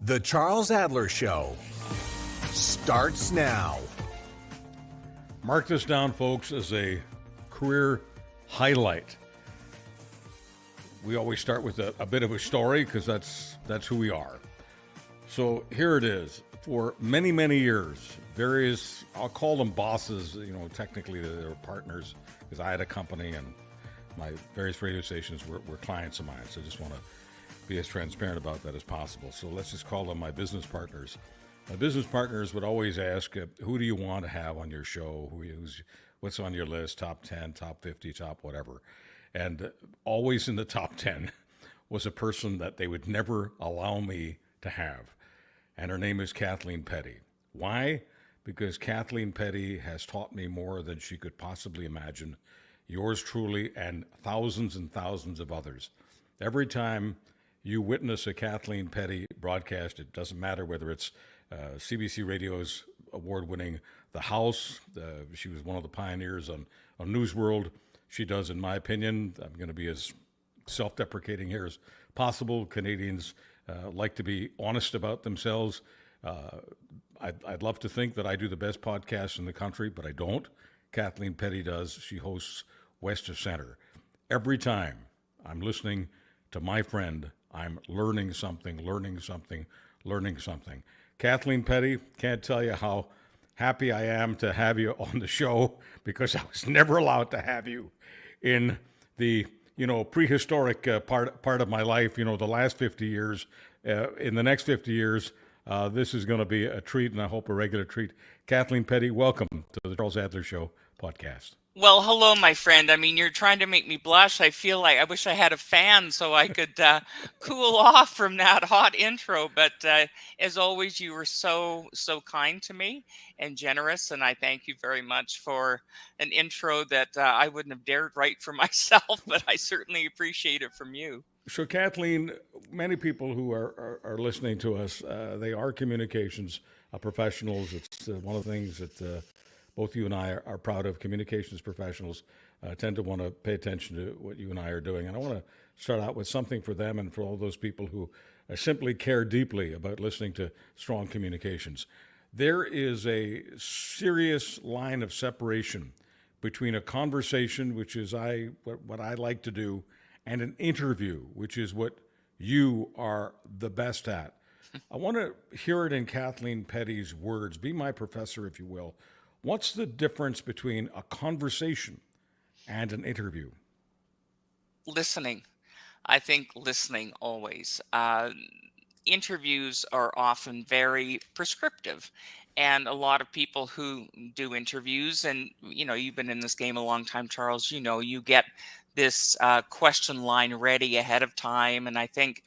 The Charles Adler Show starts now. Mark this down, folks, as a career highlight. We always start with a bit of a story because that's who we are. So here it is. For many, many years, various, I'll call them bosses, technically they're partners because I had a company and my various radio stations were clients of mine. So I just want to be as transparent about that as possible. So let's just call them my business partners. My business partners would always ask, who do you want to have on your show? What's on your list? Top 10, top 50, top whatever. And always in the top 10 was a person that they would never allow me to have. And her name is Kathleen Petty. Why? Because Kathleen Petty has taught me more than she could possibly imagine. Yours truly and thousands of others. Every time you witness a Kathleen Petty broadcast, it doesn't matter whether it's CBC Radio's award-winning The House. She was one of the pioneers on Newsworld. She does, in my opinion, I'm going to be as self-deprecating here as possible. Canadians like to be honest about themselves. I'd love to think that I do the best podcast in the country, but I don't. Kathleen Petty does. She hosts West of Center. Every time I'm listening to my friend, I'm learning something. Kathleen Petty, can't tell you how happy I am to have you on the show because I was never allowed to have you in the prehistoric part of my life. The last 50 years. In the next 50 years, this is going to be a treat, and I hope a regular treat. Kathleen Petty, welcome to the Charles Adler Show podcast. Well, hello, my friend. I mean, you're trying to make me blush. I feel like I wish I had a fan so I could cool off from that hot intro. But as always, you were so kind to me and generous. And I thank you very much for an intro that I wouldn't have dared write for myself, but I certainly appreciate it from you. So, Kathleen, many people who are listening to us, they are communications professionals. It's one of the things that both you and I are proud of. Communications professionals tend to want to pay attention to what you and I are doing. And I want to start out with something for them and for all those people who simply care deeply about listening to strong communications. There is a serious line of separation between a conversation, which is what I like to do, and an interview, which is what you are the best at. I want to hear it in Kathleen Petty's words. Be my professor, if you will. What's the difference between a conversation and an interview? Listening. I think listening always. Interviews are often very prescriptive. And a lot of people who do interviews, and you've been in this game a long time, Charles, you get this question line ready ahead of time. And I think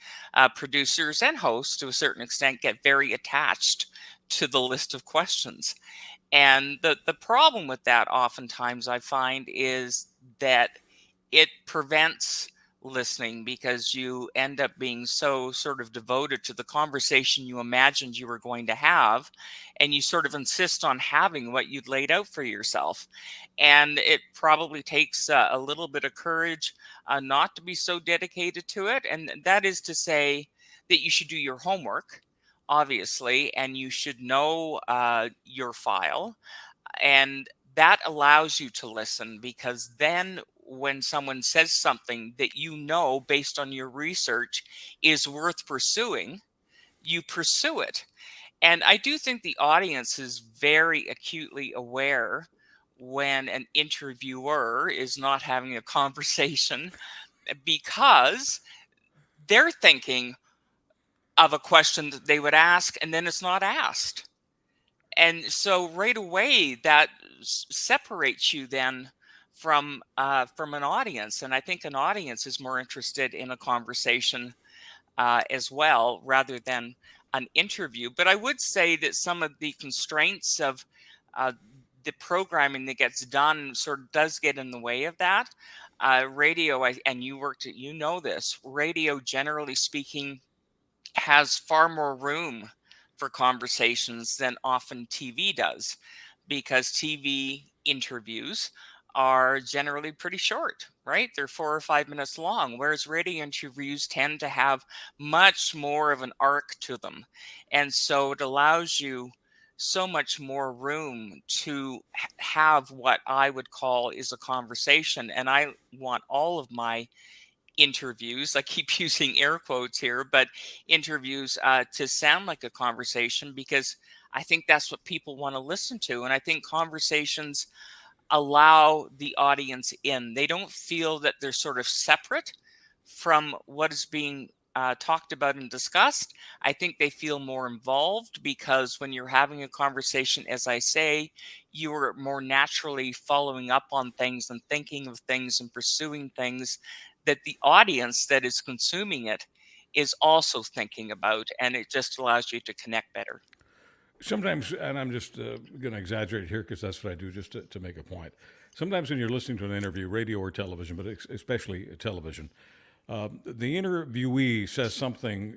producers and hosts, to a certain extent, get very attached to the list of questions. And the problem with that oftentimes I find is that it prevents listening because you end up being so sort of devoted to the conversation you imagined you were going to have, and you sort of insist on having what you'd laid out for yourself. And it probably takes a little bit of courage not to be so dedicated to it. And that is to say that you should do your homework, obviously, and you should know your file. And that allows you to listen, because then when someone says something that based on your research is worth pursuing, you pursue it. And I do think the audience is very acutely aware when an interviewer is not having a conversation, because they're thinking of a question that they would ask, and then it's not asked. And so right away that separates you then from an audience. And I think an audience is more interested in a conversation as well, rather than an interview. But I would say that some of the constraints of the programming that gets done sort of does get in the way of that. Radio, and you worked at, this, radio, generally speaking, has far more room for conversations than often TV does, because TV interviews are generally pretty short, right? They're 4 or 5 minutes long, whereas radio interviews tend to have much more of an arc to them. And so it allows you so much more room to have what I would call is a conversation. And I want all of my interviews, I keep using air quotes here, but interviews to sound like a conversation, because I think that's what people want to listen to. And I think conversations allow the audience in. They don't feel that they're sort of separate from what is being talked about and discussed. I think they feel more involved, because when you're having a conversation, as I say, you are more naturally following up on things and thinking of things and pursuing things that the audience that is consuming it is also thinking about, and it just allows you to connect better. Sometimes, and I'm just going to exaggerate here because that's what I do just to make a point. Sometimes when you're listening to an interview, radio or television, but especially television, the interviewee says something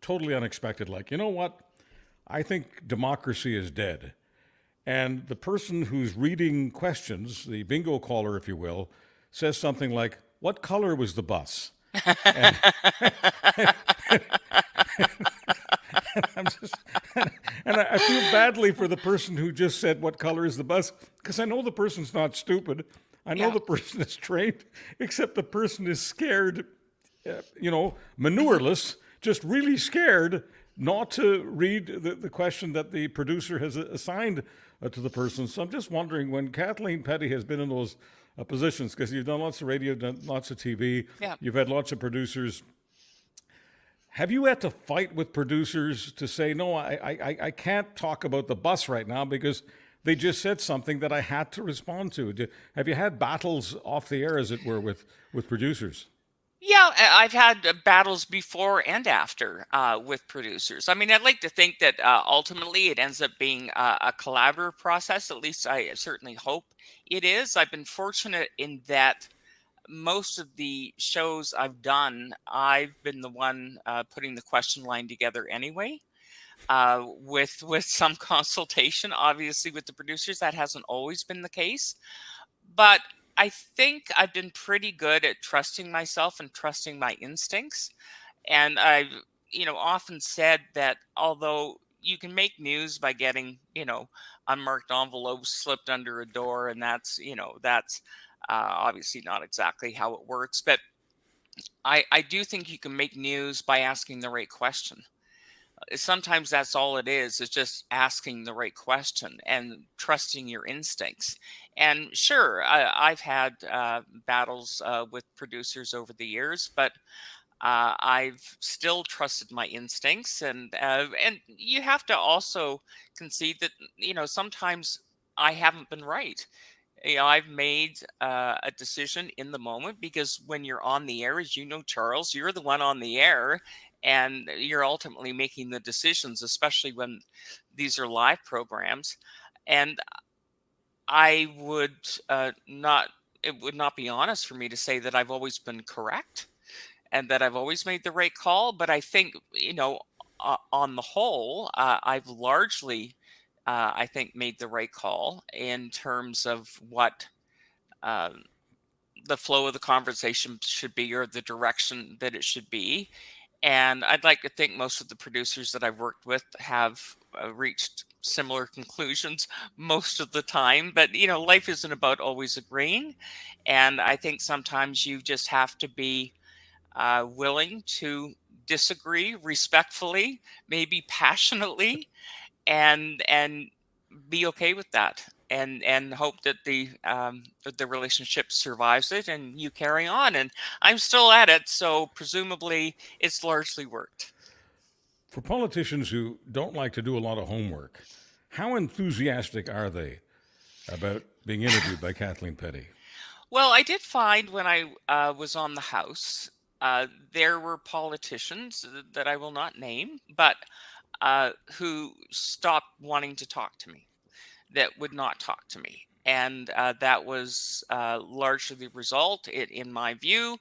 totally unexpected, like, you know what, I think democracy is dead. And the person who's reading questions, the bingo caller, if you will, says something like, what color was the bus? And, I'm just, and I feel badly for the person who just said, what color is the bus? Because I know the person's not stupid. I know the person is trained, except the person is scared, manureless, just really scared not to read the question that the producer has assigned to the person. So I'm just wondering, when Kathleen Petty has been in those positions, because you've done lots of radio, done lots of TV, you've had lots of producers. Have you had to fight with producers to say, no, I can't talk about the bus right now because they just said something that I had to respond to? Have you had battles off the air, as it were, with producers? Yeah, I've had battles before and after with producers. I mean, I'd like to think that ultimately it ends up being a collaborative process. At least I certainly hope it is. I've been fortunate in that most of the shows I've done, I've been the one putting the question line together anyway, with some consultation, obviously, with the producers. That hasn't always been the case, but I think I've been pretty good at trusting myself and trusting my instincts. And I've, often said that although you can make news by getting, unmarked envelopes slipped under a door, and that's obviously not exactly how it works, but I do think you can make news by asking the right question. Sometimes that's all it is just asking the right question and trusting your instincts. And sure, I've had battles with producers over the years, but I've still trusted my instincts, and you have to also concede that sometimes I haven't been right. I've made a decision in the moment, because when you're on the air, as you know, Charles, you're the one on the air, and you're ultimately making the decisions, especially when these are live programs. And I would not, it would not be honest for me to say that I've always been correct and that I've always made the right call. But I think, on the whole, I've largely, I think, made the right call in terms of what the flow of the conversation should be, or the direction that it should be. And I'd like to think most of the producers that I've worked with have reached similar conclusions most of the time. But, life isn't about always agreeing. And I think sometimes you just have to be willing to disagree respectfully, maybe passionately, and be okay with that, and hope that the relationship survives it and you carry on. And I'm still at it, so presumably it's largely worked. For politicians who don't like to do a lot of homework, how enthusiastic are they about being interviewed by Kathleen Petty? Well, I did find when I was on the House, there were politicians that I will not name, but who stopped wanting to talk to me, that would not talk to me. And that was largely the result. In my view,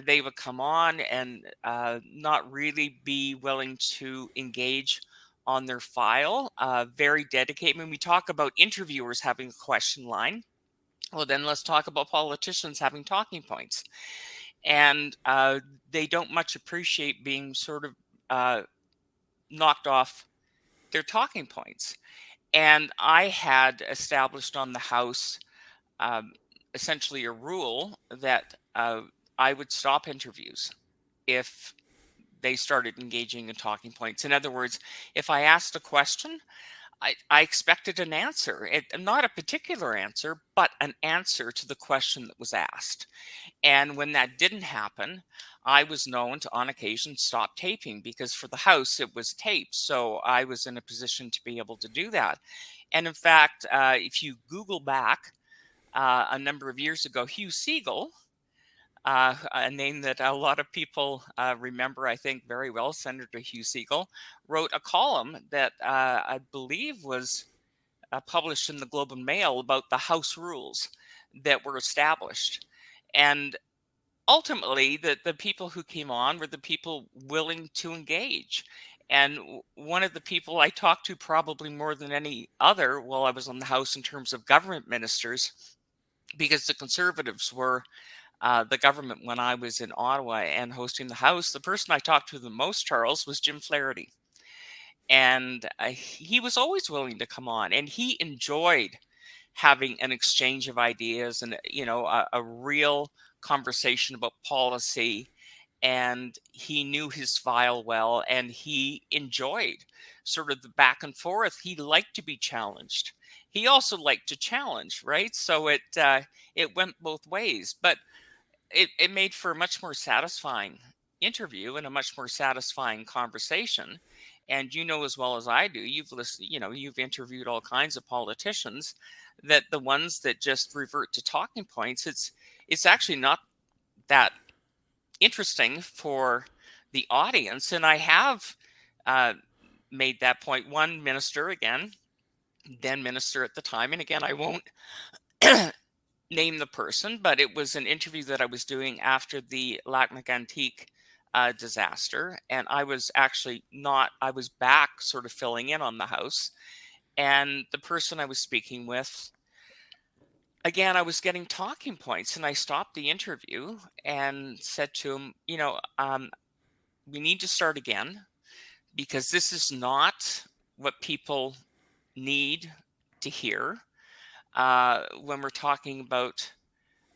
they would come on and not really be willing to engage on their file. Very dedicated. When we talk about interviewers having a question line, Well, then let's talk about politicians having talking points. And they don't much appreciate being sort of knocked off their talking points. And I had established on the House um, essentially a rule that I would stop interviews if they started engaging in talking points. In other words, if I asked a question, I expected an answer, not a particular answer, but an answer to the question that was asked. And when that didn't happen, I was known to, on occasion, stop taping because for the House it was taped. So I was in a position to be able to do that. And in fact, if you Google back a number of years ago, Hugh Segal, a name that a lot of people remember, I think, very well, Senator Hugh Segal, wrote a column that I believe was published in the Globe and Mail about the House rules that were established. And ultimately, the people who came on were the people willing to engage. And one of the people I talked to probably more than any other while I was on the House in terms of government ministers, because the Conservatives were the government when I was in Ottawa and hosting the House, the person I talked to the most, Charles, was Jim Flaherty. And he was always willing to come on, and he enjoyed having an exchange of ideas and, a real conversation about policy. And he knew his file well, and he enjoyed sort of the back and forth. He liked to be challenged. He also liked to challenge, right? So it went both ways, but it made for a much more satisfying interview and a much more satisfying conversation. And you know as well as I do, you've listened, you've interviewed all kinds of politicians, that the ones that just revert to talking points, it's actually not that interesting for the audience. And I have made that point. One minister, again, then minister at the time, and again, I won't name the person, but it was an interview that I was doing after the Lac Mégantic disaster. And I was actually not, I was back sort of filling in on the House. And the person I was speaking with, again, I was getting talking points, and I stopped the interview and said to him, we need to start again, because this is not what people need to hear when we're talking about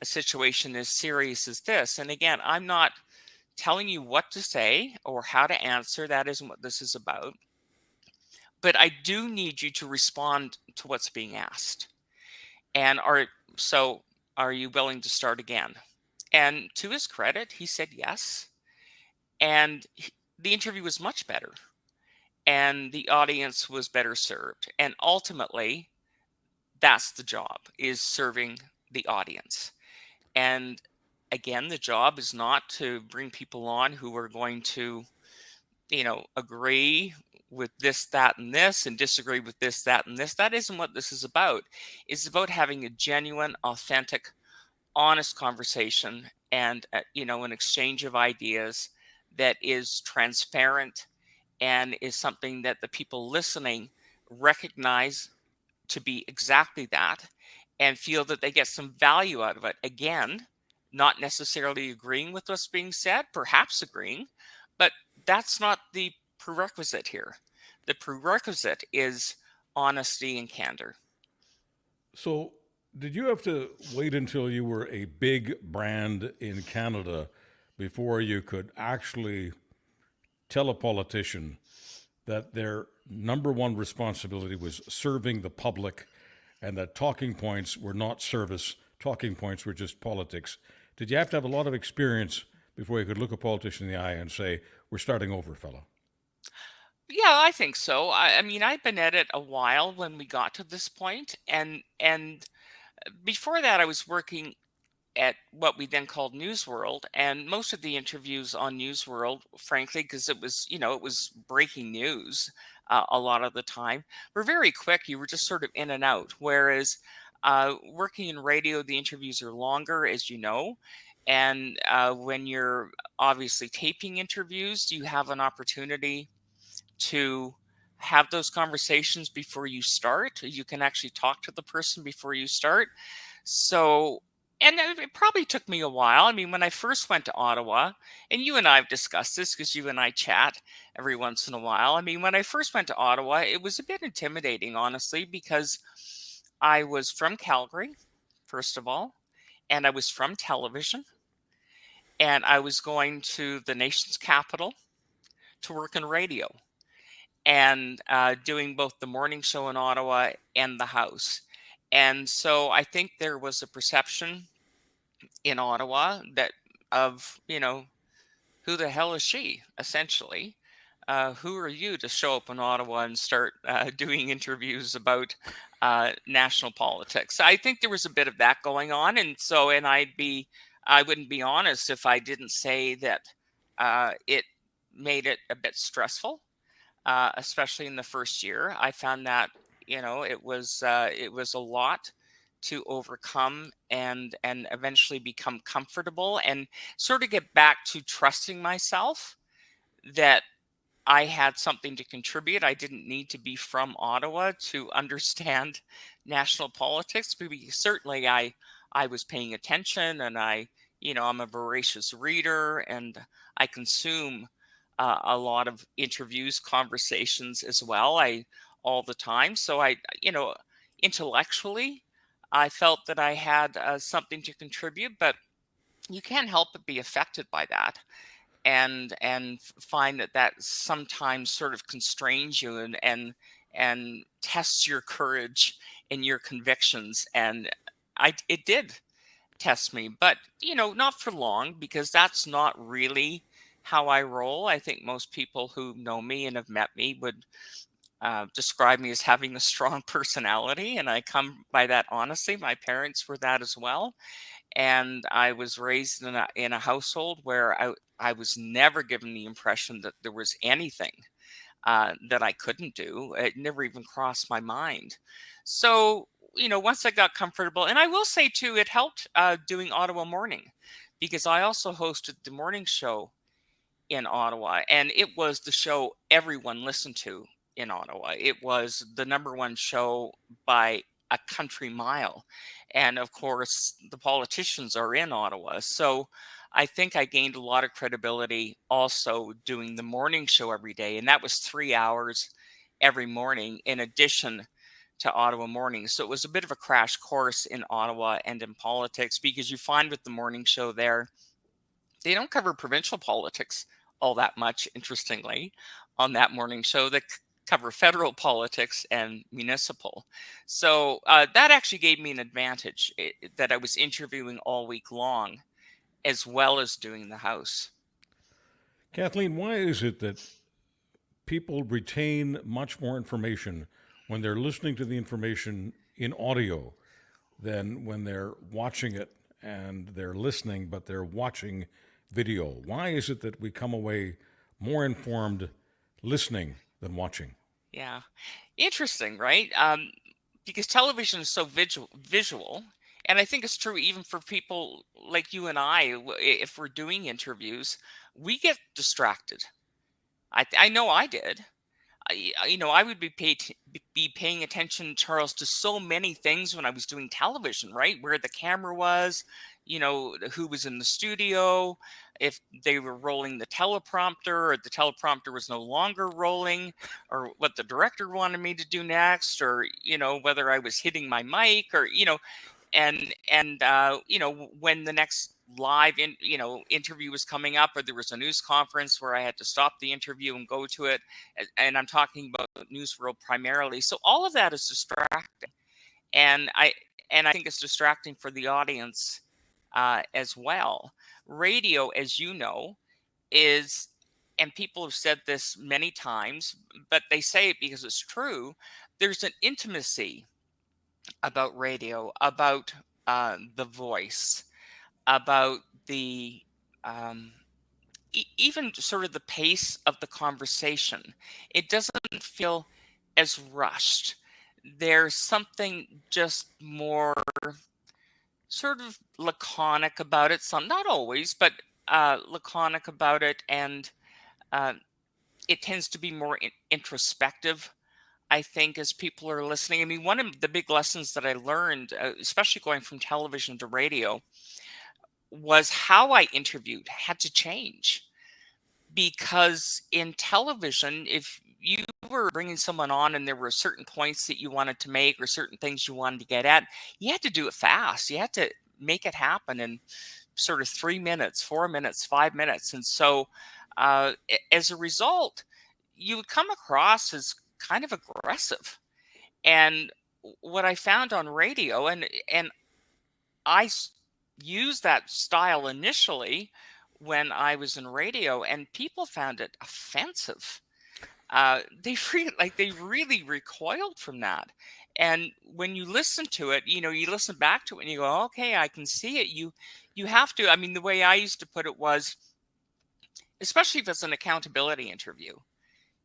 a situation as serious as this. And again, I'm not telling you what to say or how to answer. That isn't what this is about. But I do need you to respond to what's being asked. And are you willing to start again? And to his credit, he said yes. And the interview was much better. And the audience was better served. And ultimately, that's the job, is serving the audience. And again, the job is not to bring people on who are going to, agree with this, that, and this, and disagree with this, that, and this. That isn't what this is about. It's about having a genuine, authentic, honest conversation and, an exchange of ideas that is transparent and is something that the people listening recognize to be exactly that and feel that they get some value out of it. Again, not necessarily agreeing with what's being said, perhaps agreeing, but that's not the prerequisite here. The prerequisite is honesty and candor. So, did you have to wait until you were a big brand in Canada before you could actually tell a politician that their number one responsibility was serving the public and that talking points were not service, talking points were just politics? Did you have to have a lot of experience before you could look a politician in the eye and say, we're starting over, fella? Yeah, I think so. I mean, I've been at it a while when we got to this point, and before that, I was working at what we then called Newsworld, and most of the interviews on Newsworld, frankly, because it was breaking news a lot of the time, were very quick. You were just sort of in and out. Whereas working in radio, the interviews are longer, as you know. And when you're obviously taping interviews, you have an opportunity to have those conversations before you start. You can actually talk to the person before you start. So, and it probably took me a while. I mean, when I first went to Ottawa, and you and I have discussed this because you and I chat every once in a while. I mean, when I first went to Ottawa, it was a bit intimidating, honestly, because I was from Calgary, first of all, and I was from television, and I was going to the nation's capital to work in radio and doing both the morning show in Ottawa and the house. And so I think there was a perception in Ottawa that of, who the hell is she, essentially? Who are you to show up in Ottawa and start doing interviews about national politics? I think there was a bit of that going on. And so, and I wouldn't be honest if I didn't say that it made it a bit stressful, especially in the first year. I found that, it was a lot to overcome and eventually become comfortable and sort of get back to trusting myself that I had something to contribute. I didn't need to be from Ottawa to understand national politics, but certainly I was paying attention, and I'm a voracious reader, and I consume a lot of interviews, conversations as well. All the time. So intellectually, I felt that I had something to contribute, but you can't help but be affected by that, and find that sometimes sort of constrains you and tests your courage and your convictions. And it did test me, but not for long, because that's not really how I roll. I think most people who know me and have met me would describe me as having a strong personality, and I come by that honestly. My parents were that as well, and I was raised in a household where I was never given the impression that there was anything that I couldn't do. It never even crossed my mind. So once I got comfortable, and I will say too, it helped doing Ottawa Morning, because I also hosted the morning show in Ottawa, and it was the show everyone listened to in Ottawa. It was the number one show by a country mile. And of course, the politicians are in Ottawa. So I think I gained a lot of credibility also doing the morning show every day. And that was 3 hours every morning in addition to Ottawa Morning. So it was a bit of a crash course in Ottawa and in politics, because you find with the morning show there, they don't cover provincial politics all that much, interestingly, on that morning show. They cover federal politics and municipal. So that actually gave me an advantage, that I was interviewing all week long as well as doing the house. Kathleen, why is it that people retain much more information when they're listening to the information in audio than when they're watching it and they're listening, but they're watching video? Why is it that we come away more informed listening than watching? Yeah. Interesting, right? Because television is so visual. And I think it's true even for people like you and I. If we're doing interviews, we get distracted. I know I did. I would be paying attention, Charles, to so many things when I was doing television, right? Where the camera was, who was in the studio, if they were rolling the teleprompter, or the teleprompter was no longer rolling, or what the director wanted me to do next, or whether I was hitting my mic, or when the next live interview was coming up, or there was a news conference where I had to stop the interview and go to it. And I'm talking about Newsworld primarily. So all of that is distracting, and I think it's distracting for the audience as well. Radio, as you know, is, and people have said this many times, but they say it because it's true, there's an intimacy about radio, about the voice, about the even sort of the pace of the conversation. It doesn't feel as rushed. There's something just more sort of laconic about it. Some, not always, but laconic about it, and it tends to be more introspective, I think, as people are listening. I mean, one of the big lessons that I learned, especially going from television to radio, was how I interviewed had to change. Because in television, if you were bringing someone on and there were certain points that you wanted to make or certain things you wanted to get at, you had to do it fast. You had to make it happen in sort of 3 minutes, 4 minutes, 5 minutes. And so as a result, you would come across as kind of aggressive. And what I found on radio, and I used that style initially when I was in radio, and people found it offensive. They really recoiled from that. And when you listen to it, you listen back to it and you go, okay, I can see it. You have to. I mean, the way I used to put it was, especially if it's an accountability interview,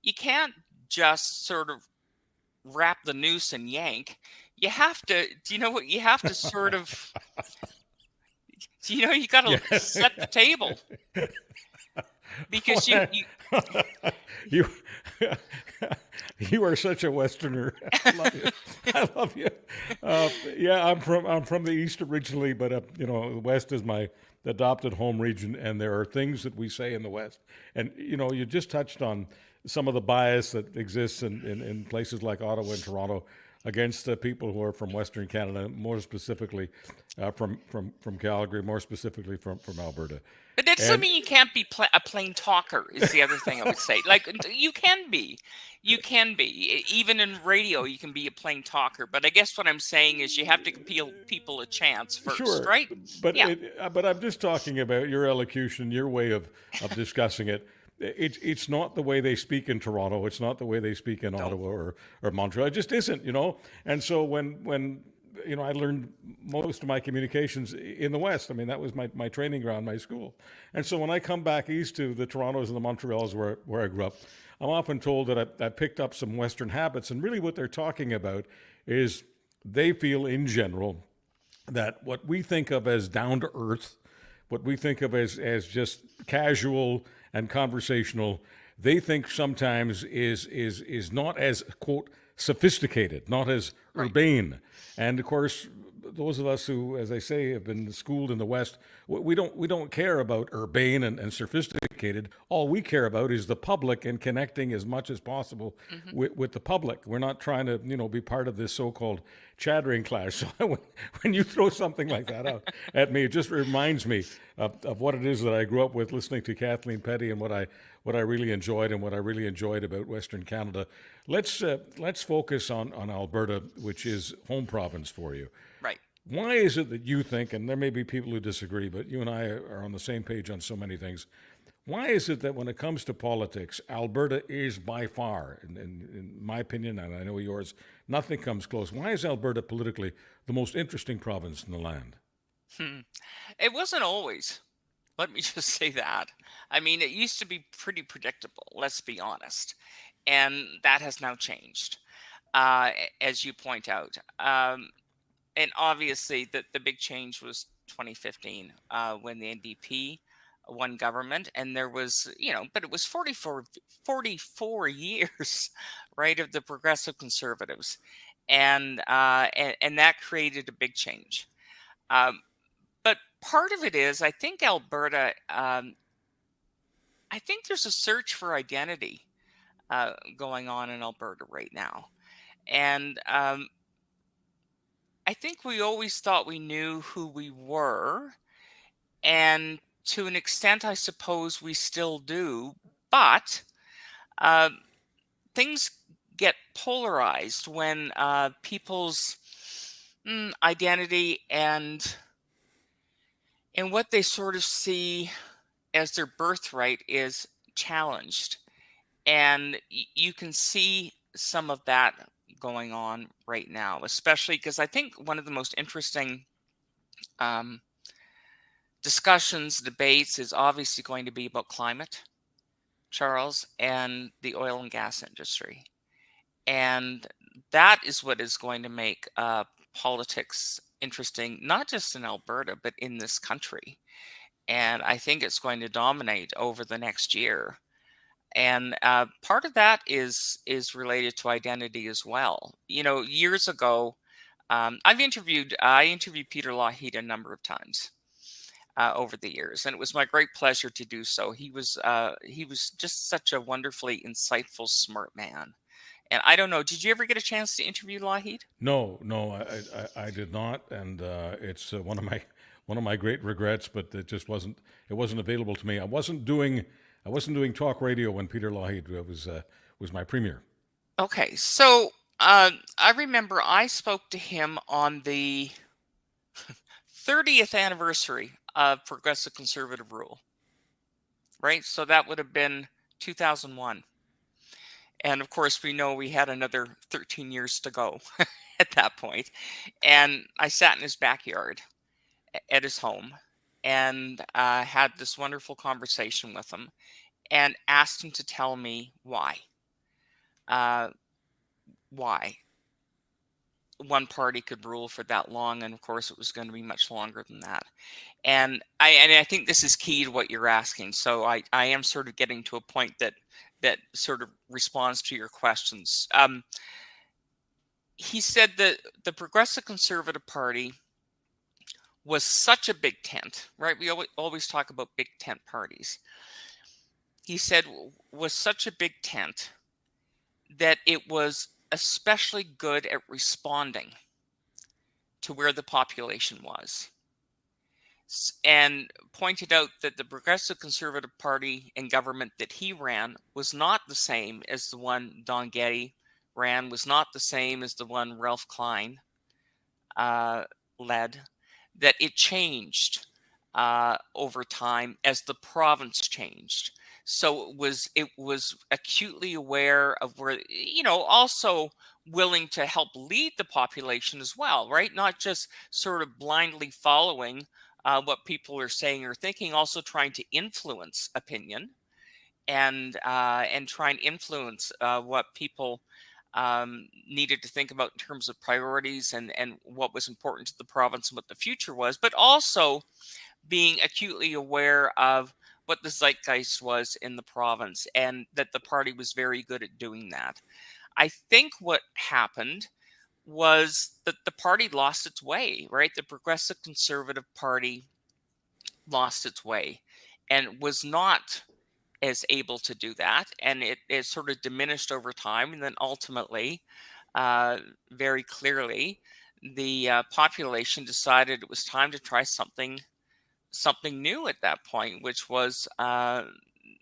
you can't just sort of wrap the noose and yank. You have to. Do you know what? You have to sort of. You got to set the table. Because you you are such a Westerner. I love you. I love you. Yeah, I'm from the East originally, but the West is my adopted home region, and there are things that we say in the West, and you just touched on some of the bias that exists in places like Ottawa and Toronto against people who are from Western Canada, more specifically from Calgary, more specifically from Alberta. But that doesn't mean you can't be a plain talker, is the other thing I would say. Like, you can be. Even in radio, you can be a plain talker. But I guess what I'm saying is you have to give people a chance first, sure, right? But yeah. But I'm just talking about your elocution, your way of discussing it. It's not the way they speak in Toronto. It's not the way they speak in Ottawa or Montreal. It just isn't, And so when I learned most of my communications in the West. I mean, that was my training ground, my school. And so when I come back east to the Torontos and the Montreals where I grew up, I'm often told that I picked up some Western habits. And really what they're talking about is they feel in general that what we think of as down to earth, what we think of as just casual and conversational, they think sometimes is not as, quote, sophisticated, not as urbane. And of course, those of us who, as I say, have been schooled in the West, we don't care about urbane and sophisticated. All we care about is the public and connecting as much as possible with the public. We're not trying to, be part of this so-called chattering class. So when you throw something like that out at me, it just reminds me of what it is that I grew up with, listening to Kathleen Petty, and what I really enjoyed about Western Canada. Let's focus on Alberta, which is home province for you. Right. Why is it that you think, and there may be people who disagree, but you and I are on the same page on so many things, why is it that when it comes to politics, Alberta is by far, in my opinion, and I know yours, nothing comes close. Why is Alberta politically the most interesting province in the land? It wasn't always. Let me just say that. I mean, it used to be pretty predictable, let's be honest. And that has now changed, as you point out. And obviously, the big change was 2015 when the NDP won government. And there was, but it was 44 years, right, of the Progressive Conservatives. And that created a big change. But part of it is, I think Alberta, I think there's a search for identity going on in Alberta right now. And I think we always thought we knew who we were. And to an extent, I suppose we still do. But things get polarized when people's identity and what they sort of see as their birthright is challenged. And you can see some of that going on right now, especially because I think one of the most interesting discussions, debates is obviously going to be about climate, Charles, and the oil and gas industry. And that is what is going to make politics interesting, not just in Alberta, but in this country. And I think it's going to dominate over the next year. And part of that is related to identity as well. Years ago, I interviewed Peter Lougheed a number of times over the years, and it was my great pleasure to do so. He was just such a wonderfully insightful, smart man. And I don't know, did you ever get a chance to interview Lougheed? No, I did not, and it's one of my great regrets. But it wasn't available to me. I wasn't doing talk radio when Peter Lougheed was my premier. Okay, so I remember I spoke to him on the 30th anniversary of Progressive Conservative Rule, right? So that would have been 2001. And of course, we know we had another 13 years to go at that point. And I sat in his backyard at his home and had this wonderful conversation with him and asked him to tell me why. Why one party could rule for that long, and of course it was going to be much longer than that. And I think this is key to what you're asking. So I am sort of getting to a point that sort of responds to your questions. He said that the Progressive Conservative Party was such a big tent, right? We always talk about big tent parties. He said was such a big tent that it was especially good at responding to where the population was, and pointed out that the Progressive Conservative Party and government that he ran was not the same as the one Don Getty ran, was not the same as the one Ralph Klein led, that it changed over time as the province changed. So it was acutely aware of where, also willing to help lead the population as well, right? Not just sort of blindly following what people are saying or thinking, also trying to influence opinion and try and influence what people needed to think about in terms of priorities and what was important to the province and what the future was, but also being acutely aware of what the zeitgeist was in the province, and that the party was very good at doing that. I think what happened was that the party lost its way, right? The Progressive Conservative Party lost its way and was not as able to do that. And it sort of diminished over time. And then ultimately, very clearly, the population decided it was time to try something new at that point, which was the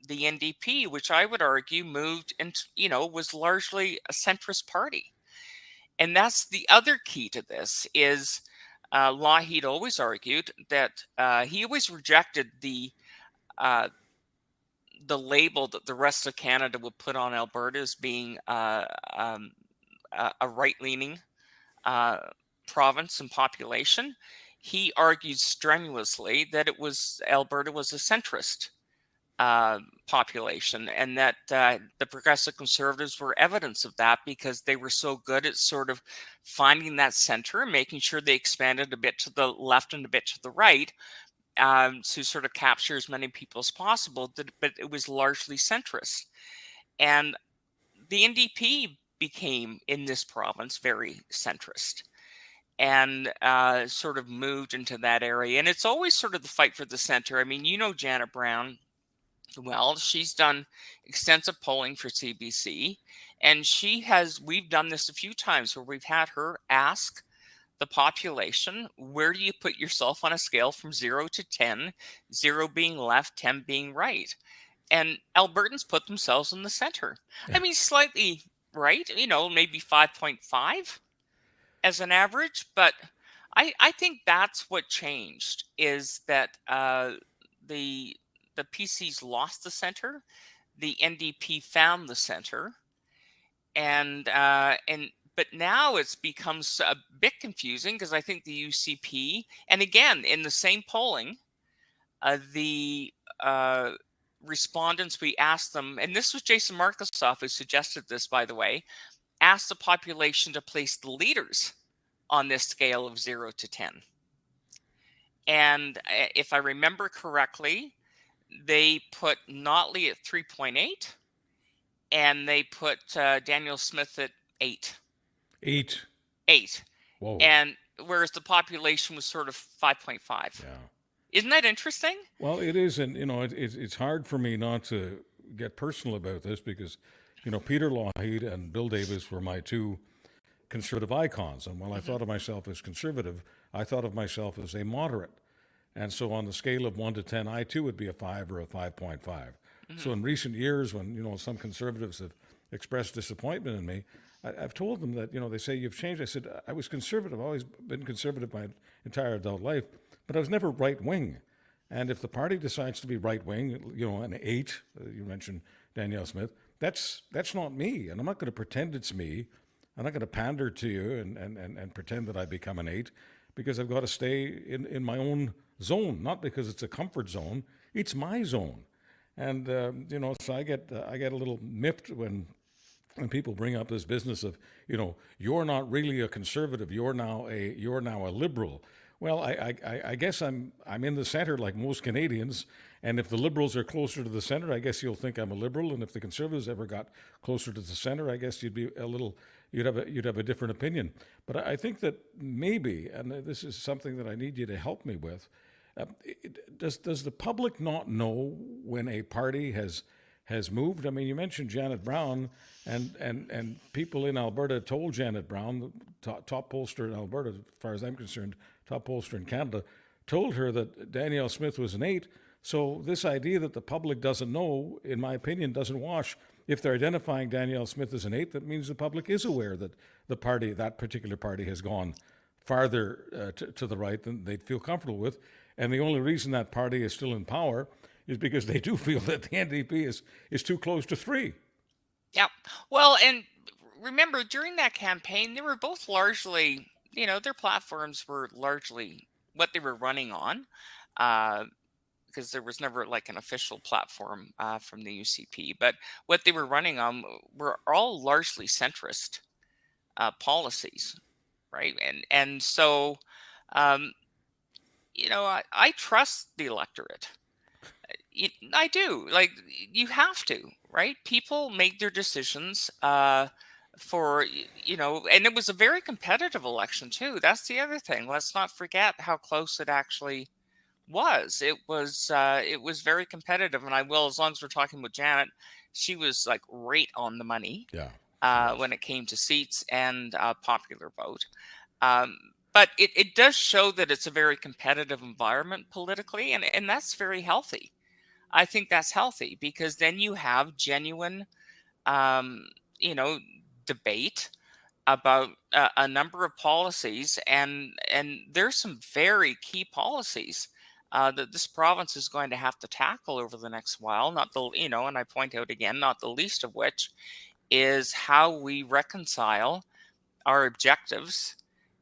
NDP, which I would argue moved into, was largely a centrist party. And that's the other key to this is Lougheed always argued that he always rejected the label that the rest of Canada would put on Alberta as being a right-leaning province and population. He argued strenuously that Alberta was a centrist population, and that the Progressive Conservatives were evidence of that because they were so good at sort of finding that center and making sure they expanded a bit to the left and a bit to the right to sort of capture as many people as possible. But it was largely centrist. And the NDP became, in this province, very centrist and sort of moved into that area. And it's always sort of the fight for the center. I mean, Janet Brown, well, she's done extensive polling for CBC, and we've done this a few times where we've had her ask the population, where do you put yourself on a scale from 0 to 10, 0 being left, 10 being right? And Albertans put themselves in the center. I mean, slightly right, maybe 5.5 as an average, but I think that's what changed, is that the PCs lost the center, the NDP found the center, but now it's become a bit confusing because I think the UCP, and again in the same polling, the respondents, we asked them, and this was Jason Markosoff who suggested this, by the way, asked the population to place the leaders on this scale of 0 to 10. And if I remember correctly, they put Notley at 3.8 and they put Danielle Smith at 8. 8. 8. Whoa. And whereas the population was sort of 5.5. Yeah. Isn't that interesting? Well, it is, and it's hard for me not to get personal about this because, Peter Lougheed and Bill Davis were my two conservative icons, and while I thought of myself as conservative, I thought of myself as a moderate, and so on the scale of 1 to 10, I too would be a 5 or a 5.5. So in recent years, when some conservatives have expressed disappointment in me, I've told them that they say you've changed. I said I was conservative, I've always been conservative my entire adult life, but I was never right wing. And if the party decides to be right wing, an 8, you mentioned Danielle Smith, that's not me, and I'm not going to pretend it's me. I'm not going to pander to you and pretend that I become an 8, because I've got to stay in my own zone, not because it's a comfort zone, it's my zone. And so I get a little miffed when people bring up this business of you're not really a conservative, you're now a liberal. Well, I guess I'm in the center like most Canadians, and if the Liberals are closer to the center, I guess you'll think I'm a liberal, and if the Conservatives ever got closer to the center, I guess you'd have a different opinion. But I think that maybe, and this is something that I need you to help me with, does the public not know when a party has moved? I mean, you mentioned Janet Brown, and people in Alberta told Janet Brown, the top pollster in Alberta, as far as I'm concerned, top pollster in Canada, told her that Danielle Smith was an 8. So this idea that the public doesn't know, in my opinion, doesn't wash. If they're identifying Danielle Smith as an 8, that means the public is aware that that particular party has gone farther to the right than they'd feel comfortable with. And the only reason that party is still in power is because they do feel that the NDP is too close to 3. Yeah. Well, and remember, during that campaign, they were both largely, their platforms were largely what they were running on, because there was never like an official platform from the UCP. But what they were running on were all largely centrist policies, right? And so, I trust the electorate. I do. Like, you have to, right? People make their decisions and it was a very competitive election too. That's the other thing. Let's not forget how close it actually was. It was very competitive, and I will, as long as we're talking with Janet, she was like right on the money. Yeah. When it came to seats and popular vote. But it does show that it's a very competitive environment politically, and that's very healthy. I think that's healthy because then you have genuine, debate about a number of policies, and there's some very key policies that this province is going to have to tackle over the next while. Not the, and I point out again, not the least of which is how we reconcile our objectives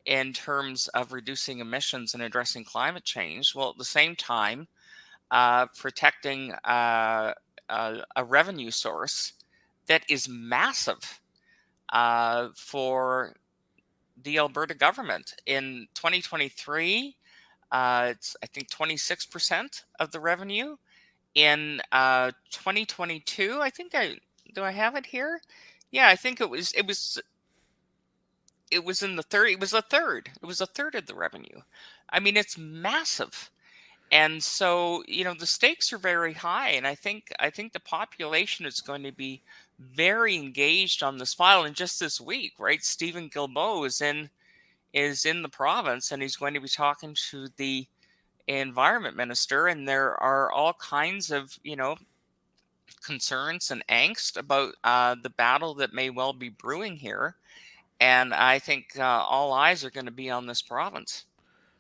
in terms of reducing emissions and addressing climate change, while at the same time protecting a revenue source that is massive for the Alberta government. In 2023, it's, I think, 26% of the revenue. In 2022, I think do I have it here? Yeah, I think it was in the third. It was a third. It was a third of the revenue. I mean, it's massive. And so, the stakes are very high, and I think the population is going to be very engaged on this file. And just this week, right, Stephen Guilbeault is in the province, and he's going to be talking to the environment minister, and there are all kinds of concerns and angst about the battle that may well be brewing here. And I think all eyes are going to be on this province.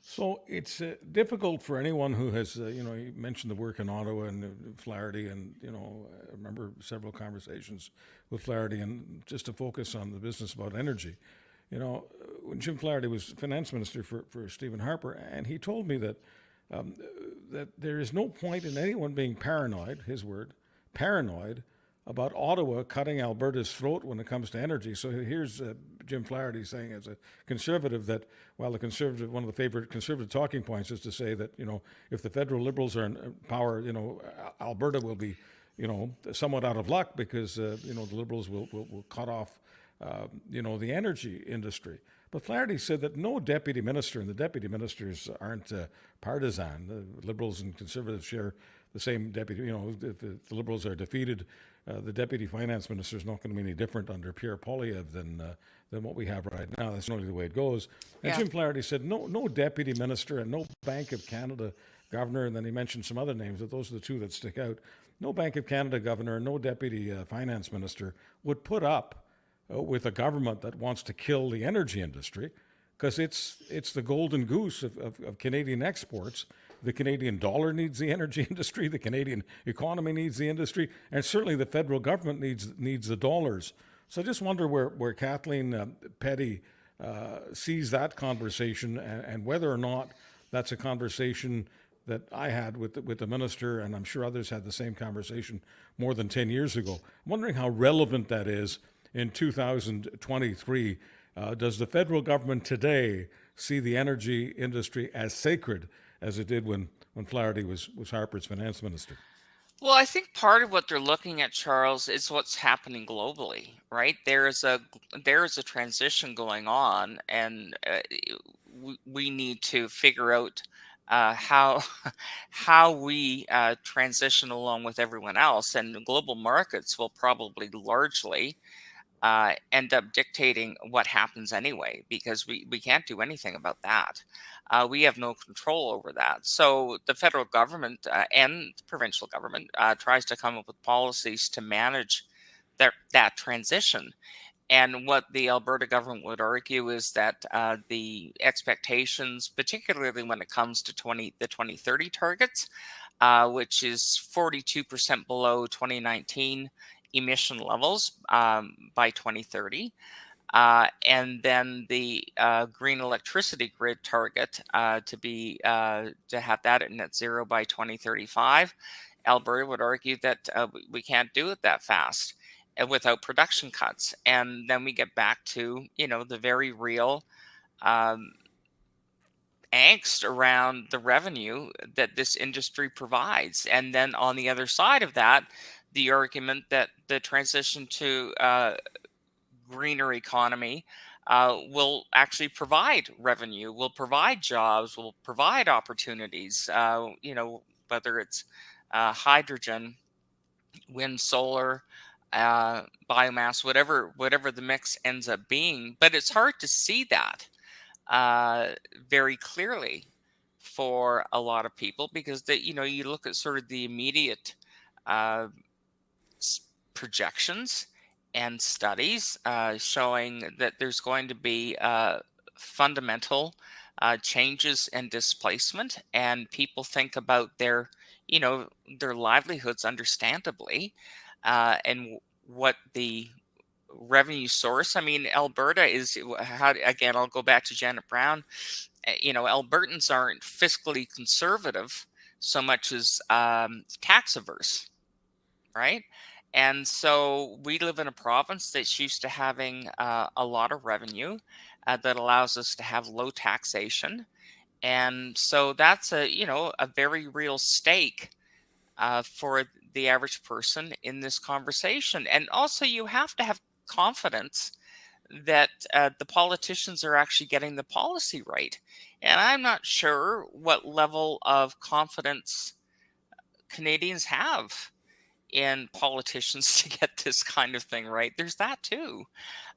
So it's difficult for anyone who has, you mentioned the work in Ottawa and Flaherty, and, I remember several conversations with Flaherty, and just to focus on the business about energy. When Jim Flaherty was finance minister for Stephen Harper, and he told me that that there is no point in anyone being paranoid, his word, paranoid, about Ottawa cutting Alberta's throat when it comes to energy. So here's Jim Flaherty saying, as a conservative, that while one of the favorite conservative talking points is to say that, if the federal Liberals are in power, Alberta will be somewhat out of luck because, the Liberals will cut off, the energy industry. But Flaherty said that no deputy minister, and the deputy ministers aren't partisan. The Liberals and Conservatives share the same deputy. If the Liberals are defeated, the deputy finance minister is not going to be any different under Pierre Poilievre than what we have right now. That's not really the way it goes. And Jim Flaherty said no deputy minister and no Bank of Canada governor, and then he mentioned some other names, but those are the two that stick out. No Bank of Canada governor, no deputy finance minister would put up with a government that wants to kill the energy industry, because it's the golden goose of Canadian exports. The Canadian dollar needs the energy industry, the Canadian economy needs the industry, and certainly the federal government needs the dollars. So I just wonder where Kathleen Petty sees that conversation, and whether or not that's a conversation that I had with the minister, and I'm sure others had the same conversation more than 10 years ago. I'm wondering how relevant that is in 2023. Does the federal government today see the energy industry as sacred as it did when Flaherty was Harper's finance minister? Well, I think part of what they're looking at, Charles, is what's happening globally, right? There's a transition going on, and we need to figure out how we transition along with everyone else. And global markets will probably largely end up dictating what happens anyway, because we can't do anything about that. We have no control over that. So the federal government and the provincial government tries to come up with policies to manage that transition. And what the Alberta government would argue is that the expectations, particularly when it comes to the 2030 targets, which is 42% below 2019 emission levels by 2030, and then the green electricity grid target to have that at net zero by 2035. Alberta would argue that we can't do it that fast without production cuts, and then we get back to the very real angst around the revenue that this industry provides. And then on the other side of that, the argument that the transition to greener economy will actually provide revenue, will provide jobs, will provide opportunities, whether it's hydrogen, wind, solar, biomass, whatever the mix ends up being. But it's hard to see that very clearly for a lot of people, because you look at sort of the immediate projections and studies showing that there's going to be fundamental changes and displacement, and people think about their livelihoods, understandably, and what the revenue source. I mean, Alberta is again, I'll go back to Janet Brown. Albertans aren't fiscally conservative so much as tax averse, right? And so we live in a province that's used to having a lot of revenue that allows us to have low taxation. And so that's a very real stake for the average person in this conversation. And also, you have to have confidence that the politicians are actually getting the policy right. And I'm not sure what level of confidence Canadians have in politicians to get this kind of thing right. There's that too.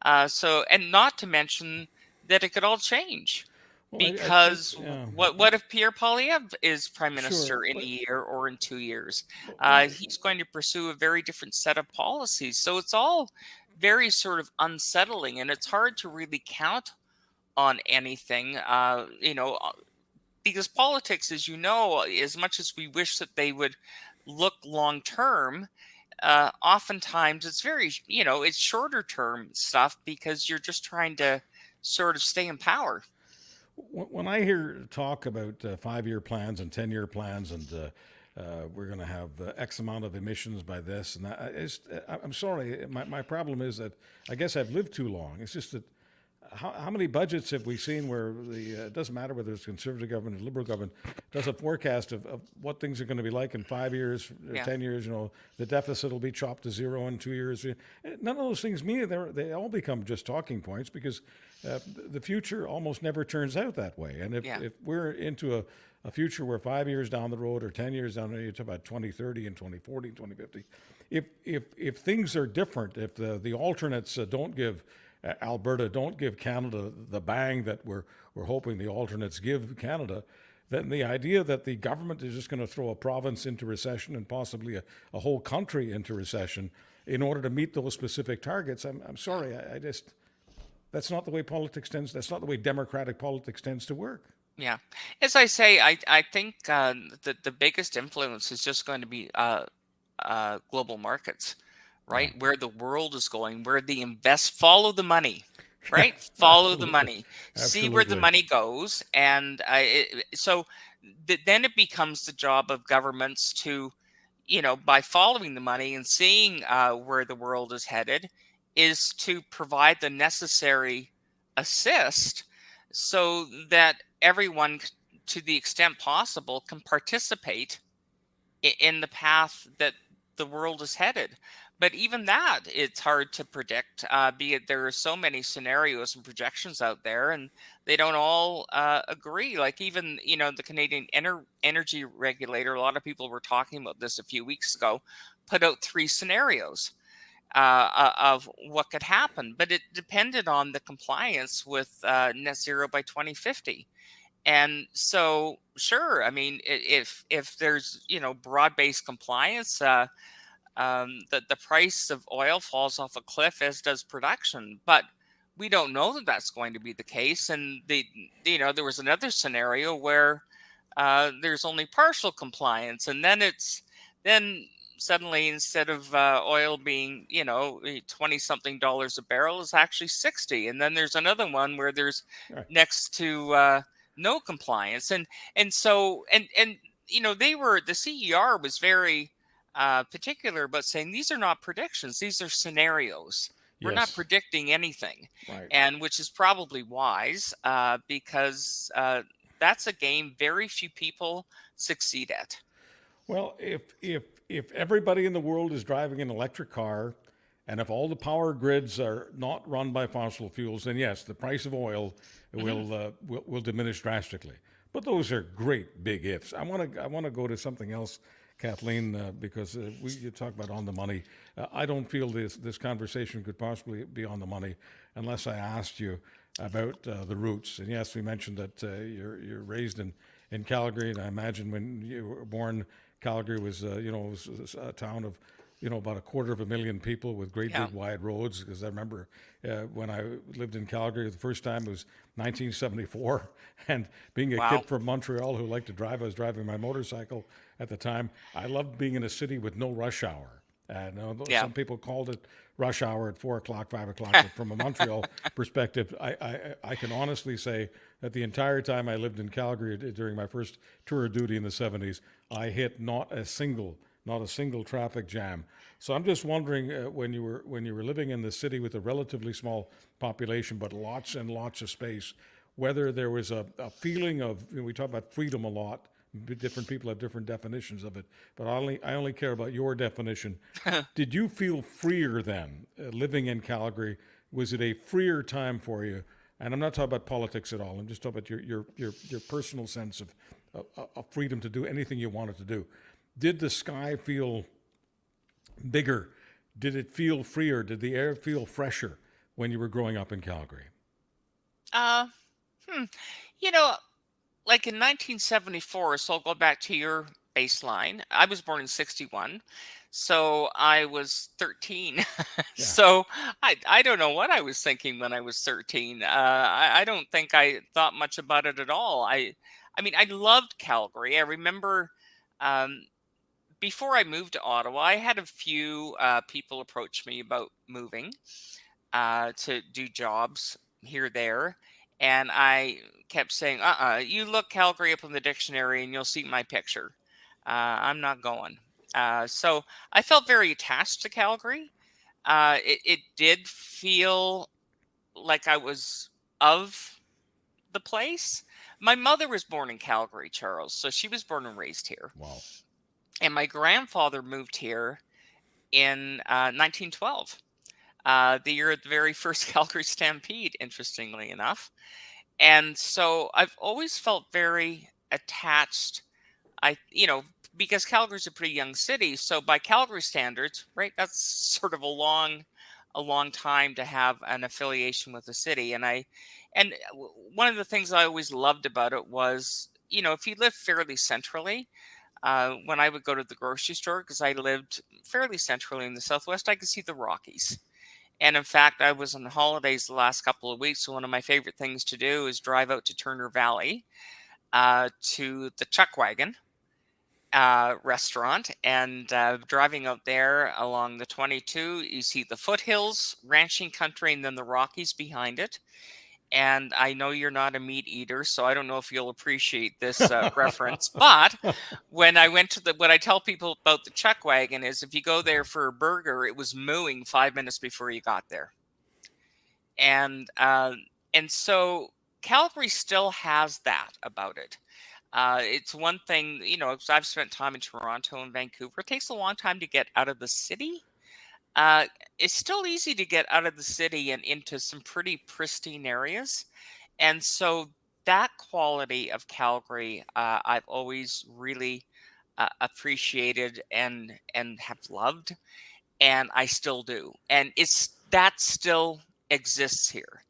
And not to mention that it could all change. Well, Because yeah. what if Pierre Poilievre is prime minister Sure, in a year or in 2 years? Well, He's going to pursue a very different set of policies. So it's all very sort of unsettling, and it's hard to really count on anything, because politics, as you know, as much as we wish that they would look long term, oftentimes it's very, it's shorter term stuff, because you're just trying to sort of stay in power. When I hear talk about 5-year plans and 10-year plans, and we're going to have X amount of emissions by this and that, I'm sorry, my problem is that I guess I've lived too long. It's just that how many budgets have we seen where it doesn't matter whether it's conservative government or liberal government, does a forecast of what things are going to be like in 5 years or Yeah. 10 years, the deficit will be chopped to zero in 2 years. None of those things mean they all become just talking points because the future almost never turns out that way. And if we're into a future where 5 years down the road or 10 years down the road, you talk about 2030 and 2040, 2050, if things are different, if the alternates don't give Alberta, don't give Canada the bang that we're hoping the alternates give Canada, then the idea that the government is just going to throw a province into recession and possibly a whole country into recession in order to meet those specific targets, I'm sorry, I just, that's not the way politics tends, that's not the way democratic politics tends to work. Yeah. As I say, I think the biggest influence is just going to be global markets, right? Where the world is going, where the follow the money, right? Follow the money, see where the money goes. And then it becomes the job of governments to, by following the money and seeing where the world is headed, is to provide the necessary assist so that everyone, to the extent possible, can participate in the path that the world is headed. But even that, it's hard to predict, be it there are so many scenarios and projections out there, and they don't all agree. Like even, the Canadian energy regulator, a lot of people were talking about this a few weeks ago, put out 3 scenarios of what could happen. But it depended on the compliance with net zero by 2050. And so, sure, I mean, if there's, broad-based compliance, the price of oil falls off a cliff, as does production. But we don't know that that's going to be the case. And there was another scenario where there's only partial compliance, and then suddenly, instead of oil being 20 something dollars a barrel, is actually 60. And then there's another one where there's next to no compliance, and so the CER was very particular about saying these are not predictions, these are scenarios. We're not predicting anything, and which is probably wise because that's a game very few people succeed at. Well, if everybody in the world is driving an electric car, and if all the power grids are not run by fossil fuels, then yes, the price of oil will diminish drastically. But those are great big ifs. I want to go to something else, Kathleen, because you talk about on the money. I don't feel this conversation could possibly be on the money unless I asked you about the roots. And yes, we mentioned that you're raised in Calgary, and I imagine when you were born, Calgary was was a town of about 250,000 people with great big wide roads. Because I remember when I lived in Calgary the first time, it was 1974, and being a kid from Montreal who liked to drive, I was driving my motorcycle at the time. I loved being in a city with no rush hour. Some people called it rush hour at 4 o'clock, 5 o'clock. But from a Montreal perspective, I can honestly say that the entire time I lived in Calgary during my first tour of duty in the 70s, I hit not a single traffic jam. So I'm just wondering, when you were living in the city with a relatively small population but lots and lots of space, whether there was a feeling of, we talk about freedom a lot. Different people have different definitions of it, but I only care about your definition. Did you feel freer then, living in Calgary? Was it a freer time for you? And I'm not talking about politics at all. I'm just talking about your personal sense of freedom to do anything you wanted to do. Did the sky feel bigger? Did it feel freer? Did the air feel fresher when you were growing up in Calgary? Like in 1974, so I'll go back to your baseline. I was born in 61, so I was 13. So I don't know what I was thinking when I was 13. I don't think I thought much about it at all. I mean, I loved Calgary. I remember before I moved to Ottawa, I had a few people approach me about moving to do jobs here, there. And I kept saying, you look Calgary up in the dictionary and you'll see my picture. I'm not going. So I felt very attached to Calgary. It did feel like I was of the place. My mother was born in Calgary, Charles, so she was born and raised here. Wow. And my grandfather moved here in 1912, the year of the very first Calgary Stampede, interestingly enough. And so I've always felt very attached. Because Calgary's a pretty young city, so by Calgary standards, right, that's sort of a long time to have an affiliation with the city. And one of the things I always loved about it was, if you live fairly centrally, when I would go to the grocery store, because I lived fairly centrally in the Southwest, I could see the Rockies. And in fact, I was on holidays the last couple of weeks, so one of my favorite things to do is drive out to Turner Valley, to the Chuck Wagon restaurant, and driving out there along the 22, you see the foothills, ranching country, and then the Rockies behind it. And I know you're not a meat eater, so I don't know if you'll appreciate this reference. But when I went to what I tell people about the Chuck Wagon is, if you go there for a burger, it was mooing 5 minutes before you got there. And so Calgary still has that about it. It's one thing, 'cause I've spent time in Toronto and Vancouver. It takes a long time to get out of the city. It's still easy to get out of the city and into some pretty pristine areas. And so that quality of Calgary, I've always really appreciated and have loved, and I still do. And that still exists here.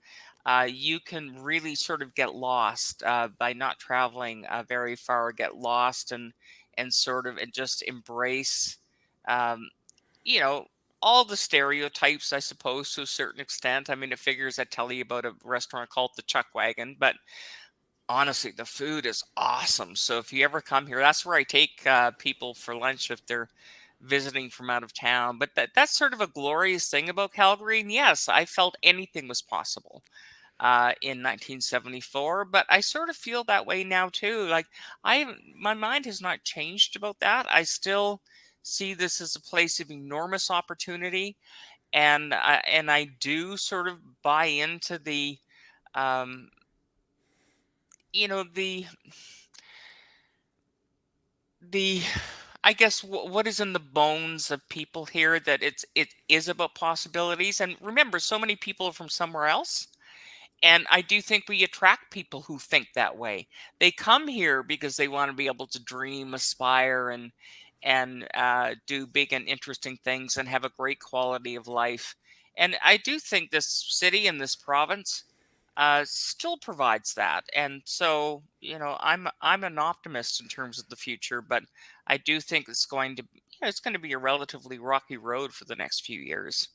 You can really sort of get lost by not traveling very far, get lost and just embrace, you know, all the stereotypes, I suppose, to a certain extent. I mean, it figures I tell you about a restaurant called the Chuck Wagon, but honestly, the food is awesome. So if you ever come here, that's where I take people for lunch if they're visiting from out of town. But that's sort of a glorious thing about Calgary. And yes, I felt anything was possible in 1974, but I sort of feel that way now too. Like my mind has not changed about that. I still see this as a place of enormous opportunity, and I do sort of buy into the, you know, the I guess what is in the bones of people here, that it is about possibilities. And remember, so many people are from somewhere else. And I do think we attract people who think that way. They come here because they want to be able to dream, aspire, and do big and interesting things and have a great quality of life. And I do think this city and this province still provides that. And so, I'm an optimist in terms of the future, but I do think it's going to be a relatively rocky road for the next few years.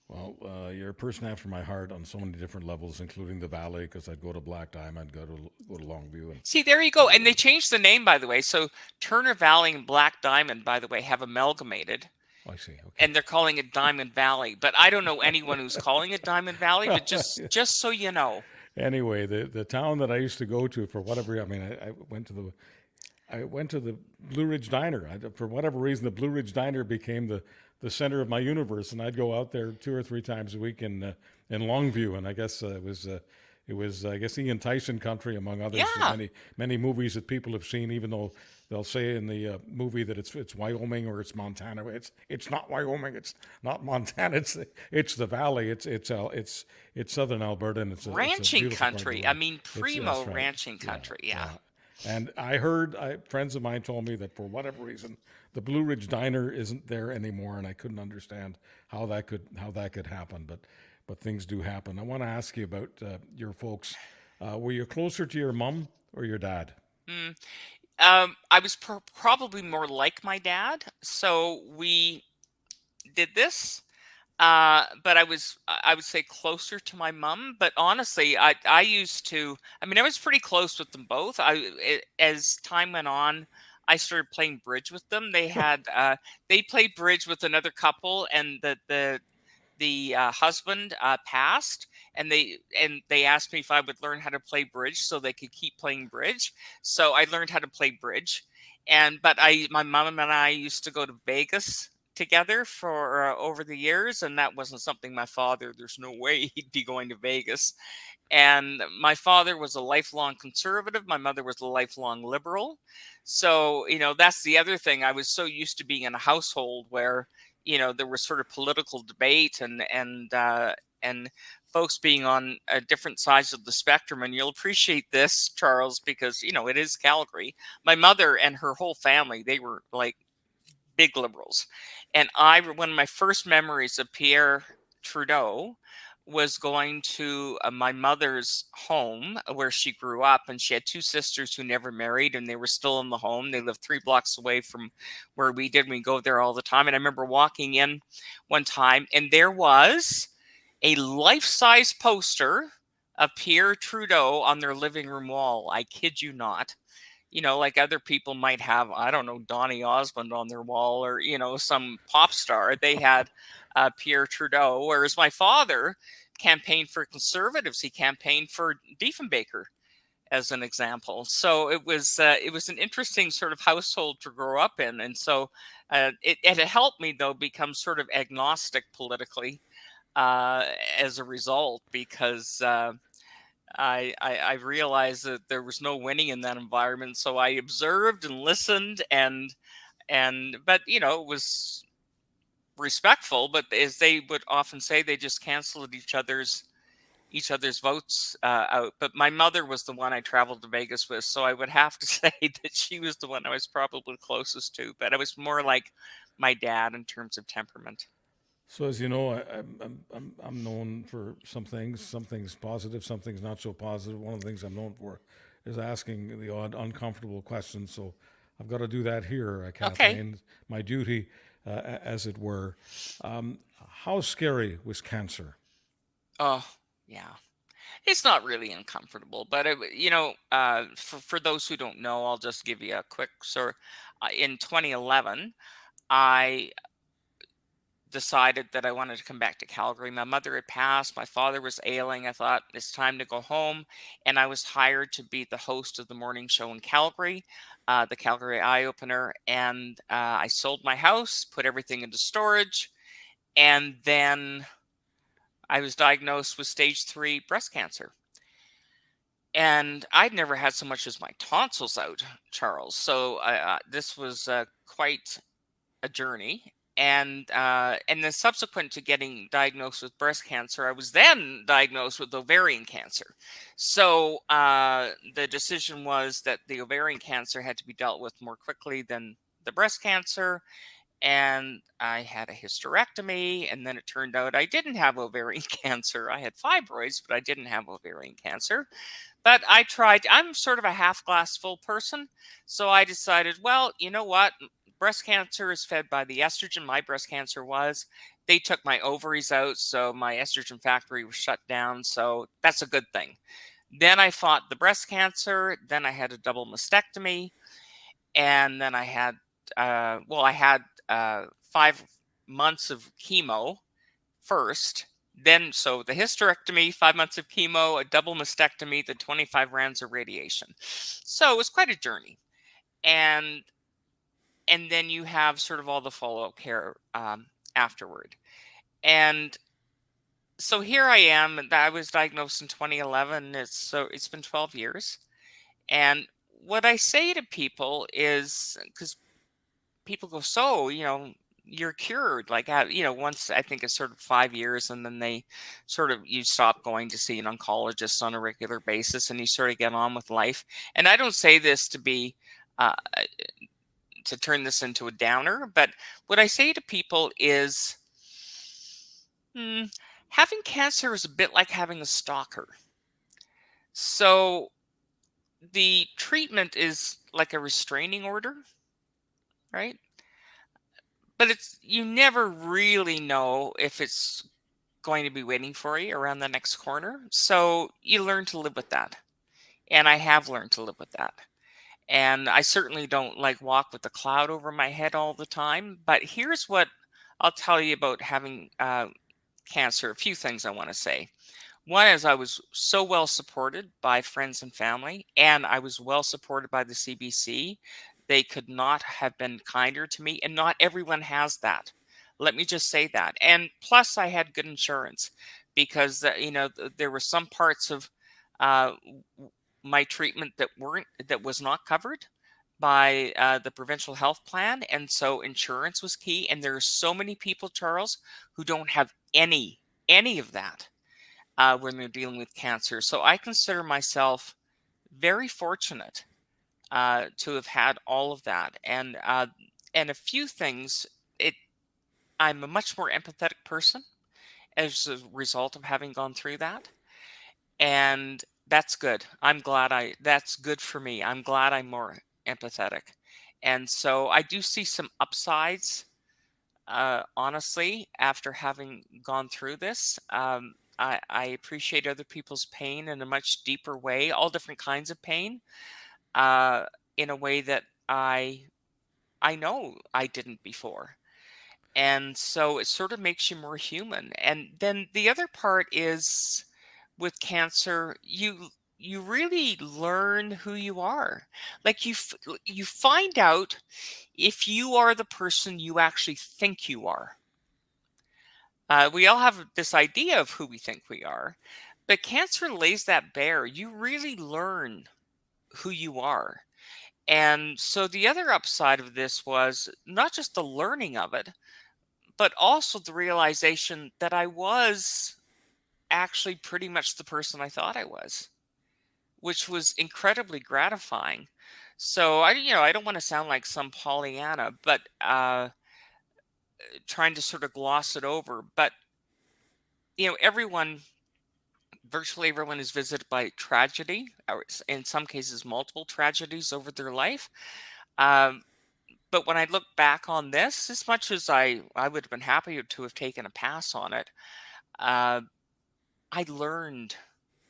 Well, you're a person after my heart on so many different levels, including the Valley, because I'd go to Black Diamond, go to Longview. And see, there you go. And they changed the name, by the way. So Turner Valley and Black Diamond, by the way, have amalgamated. I see. Okay. And they're calling it Diamond Valley. But I don't know anyone who's calling it Diamond Valley, but just so you know. Anyway, the town that I used to go to, for whatever, I went to the Blue Ridge Diner. For whatever reason, the Blue Ridge Diner became the center of my universe, and I'd go out there 2 or 3 times a week in Longview, and I guess it was I guess Ian Tyson country, among others. Yeah. Many movies that people have seen, even though they'll say in the movie that it's Wyoming or it's Montana. It's not Wyoming. It's not Montana. It's the Valley. It's southern Alberta, and it's ranching it's country. I mean, primo right. ranching country. Yeah. And I heard friends of mine told me that for whatever reason, the Blue Ridge Diner isn't there anymore, and I couldn't understand how that could happen. But things do happen. I want to ask you about your folks. Were you closer to your mom or your dad? I was probably more like my dad. So we did this. But I would say closer to my mom. But honestly, I used to, I was pretty close with them both. As time went on, I started playing bridge with them. They had, they played bridge with another couple, and the husband passed, and they asked me if I would learn how to play bridge so they could keep playing bridge. So I learned how to play bridge. But my mom and I used to go to Vegas together for over the years, and that wasn't something my father, there's no way he'd be going to Vegas. And my father was a lifelong conservative. My mother was a lifelong liberal. So, that's the other thing. I was so used to being in a household where, there was sort of political debate and folks being on different sides of the spectrum. And you'll appreciate this, Charles, because, it is Calgary. My mother and her whole family, they were like big liberals. And one of my first memories of Pierre Trudeau was going to my mother's home where she grew up, and she had two sisters who never married, and they were still in the home. They lived 3 blocks away from where we did. We go there all the time. And I remember walking in one time, and there was a life-size poster of Pierre Trudeau on their living room wall. I kid you not. Like other people might have, I don't know, Donny Osmond on their wall, or, some pop star. They had Pierre Trudeau, whereas my father campaigned for conservatives. He campaigned for Diefenbaker, as an example. So it was an interesting sort of household to grow up in. And so it helped me, though, become sort of agnostic politically as a result, because I realized that there was no winning in that environment. So I observed and listened, but it was respectful. But as they would often say, they just canceled each other's votes out. But my mother was the one I traveled to Vegas with, so I would have to say that she was the one I was probably closest to. But I was more like my dad in terms of temperament. So as you know, I'm known for some things positive, some things not so positive. One of the things I'm known for is asking the odd uncomfortable questions. So I've got to do that here, Kathleen. Okay. My duty, as it were. How scary was cancer? Oh, yeah. It's not really uncomfortable, but for those who don't know, I'll just give you a quick sort. In 2011, I decided that I wanted to come back to Calgary. My mother had passed. My father was ailing. I thought it's time to go home. And I was hired to be the host of the morning show in Calgary, the Calgary Eye Opener. And I sold my house, put everything into storage. And then I was diagnosed with stage 3 breast cancer. And I'd never had so much as my tonsils out, Charles. So this was quite a journey. And then subsequent to getting diagnosed with breast cancer, I was then diagnosed with ovarian cancer. So the decision was that the ovarian cancer had to be dealt with more quickly than the breast cancer. And I had a hysterectomy, and then it turned out I didn't have ovarian cancer. I had fibroids, but I didn't have ovarian cancer. But I tried. I'm sort of a half glass full person. So I decided, well, you know what? Breast cancer is fed by the estrogen. My breast cancer was. They took my ovaries out, so my estrogen factory was shut down. So that's a good thing. Then I fought the breast cancer. Then I had a double mastectomy. And then I had, 5 months of chemo first. Then, so the hysterectomy, 5 months of chemo, a double mastectomy, the 25 rounds of radiation. So it was quite a journey. And then you have sort of all the follow-up care afterward. And so here I am, and I was diagnosed in 2011. It's been 12 years. And what I say to people is, because people go, so, you're cured. Like, once I think it's sort of 5 years, and then you stop going to see an oncologist on a regular basis, and you sort of get on with life. And I don't say this to be, to turn this into a downer, but what I say to people is, having cancer is a bit like having a stalker. So the treatment is like a restraining order, right? But you never really know if it's going to be waiting for you around the next corner. So you learn to live with that. And I have learned to live with that. And I certainly don't walk with a cloud over my head all the time. But here's what I'll tell you about having cancer. A few things I want to say. One is I was so well supported by friends and family, and I was well supported by the CBC. They could not have been kinder to me, and not everyone has that. Let me just say that. And plus, I had good insurance because there were some parts of uh, my treatment that was not covered by the provincial health plan, and so insurance was key. And there are so many people, Charles, who don't have any of that when they're dealing with cancer. So I consider myself very fortunate to have had all of that, and a few things. It I'm a much more empathetic person as a result of having gone through that, and that's good. That's good for me. I'm glad I'm more empathetic, and so I do see some upsides. Honestly, after having gone through this, I appreciate other people's pain in a much deeper way, all different kinds of pain, uh, in a way that I know I didn't before. And so it sort of makes you more human. And then the other part is with cancer, you really learn who you are. Like you find out if you are the person you actually think you are. We all have this idea of who we think we are, but cancer lays that bare. You really learn who you are. And so the other upside of this was not just the learning of it, but also the realization that I was actually pretty much the person I thought I was, which was incredibly gratifying. So I don't want to sound like some Pollyanna, but trying to sort of gloss it over. But virtually everyone is visited by tragedy, or in some cases, multiple tragedies over their life. Um, but when I look back on this, as much as I would have been happy to have taken a pass on it, uh, I learned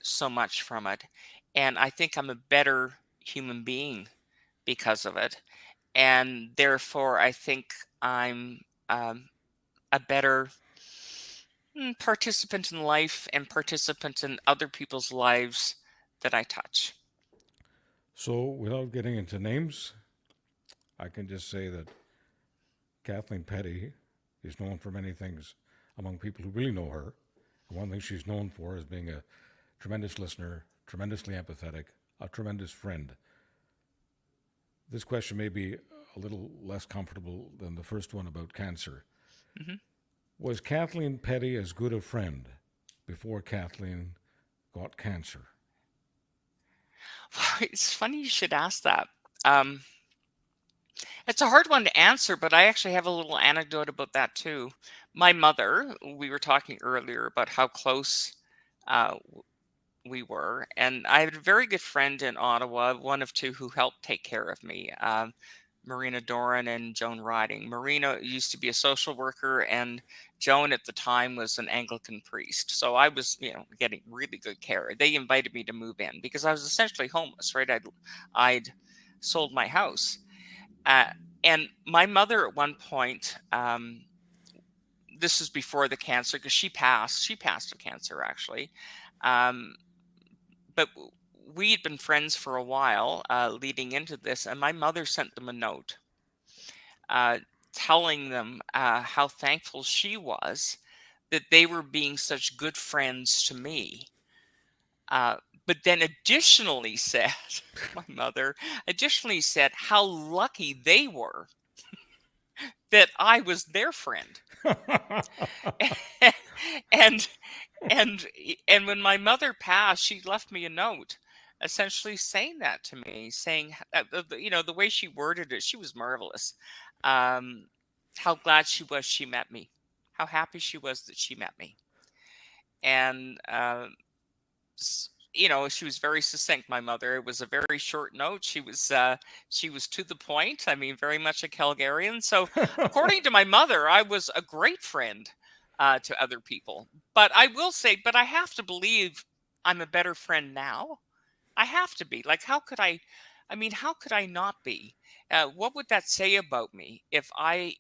so much from it. And I think I'm a better human being because of it. And therefore, I think I'm a better participant in life and participant in other people's lives that I touch. So, without getting into names, I can just say that Kathleen Petty is known for many things among people who really know her. And one thing she's known for is being a tremendous listener, tremendously empathetic, a tremendous friend. This question may be a little less comfortable than the first one about cancer. hmm Was Kathleen Petty as good a friend before Kathleen got cancer? It's funny you should ask that. Um, it's a hard one to answer, but I actually have a little anecdote about that too. My mother, we were talking earlier about how close uh, we were, and I had a very good friend in Ottawa, one of two who helped take care of me. Marina Doran and Joan Riding. Marina used to be a social worker, and Joan at the time was an Anglican priest. So I was, getting really good care. They invited me to move in because I was essentially homeless, right? I'd sold my house, uh, and my mother at one point. This is before the cancer because she passed. She passed of cancer actually, um, but we had been friends for a while leading into this, and my mother sent them a note uh, telling them how thankful she was that they were being such good friends to me. Uh, but then additionally said, my mother additionally said how lucky they were that I was their friend. and and and when my mother passed, she left me a note essentially saying that to me, saying the way she worded it, she was marvelous. um how glad she was she met me, how happy she was that she met me. And she was very succinct, my mother. It was a very short note. She was to the point. I mean, very much a Calgarian. So according to my mother, I was a great friend to other people. But I will say, but I have to believe I'm a better friend now. I have to be. Like, how could I not be? What would that say about me if I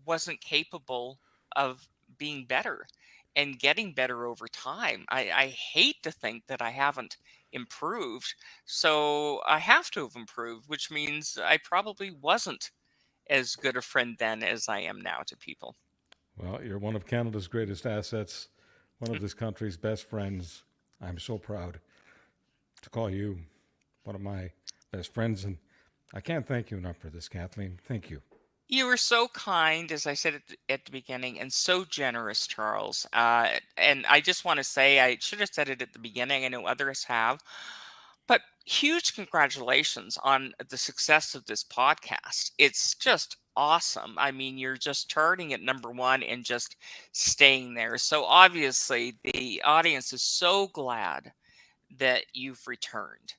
wasn't capable of being better and getting better over time? I hate to think that I haven't improved. So I have to have improved, which means I probably wasn't as good a friend then as I am now to people. Well, you're one of Canada's greatest assets, one of this country's best friends. I'm so proud to call you one of my best friends, and I can't thank you enough for this, Kathleen. Thank you. You were so kind, as I said at the beginning, and so generous, Charles. And I just want to say, I should have said it at the beginning. I know others have. But huge congratulations on the success of this podcast. It's just awesome. I mean, you're just charting at number one and just staying there. So obviously, the audience is so glad that you've returned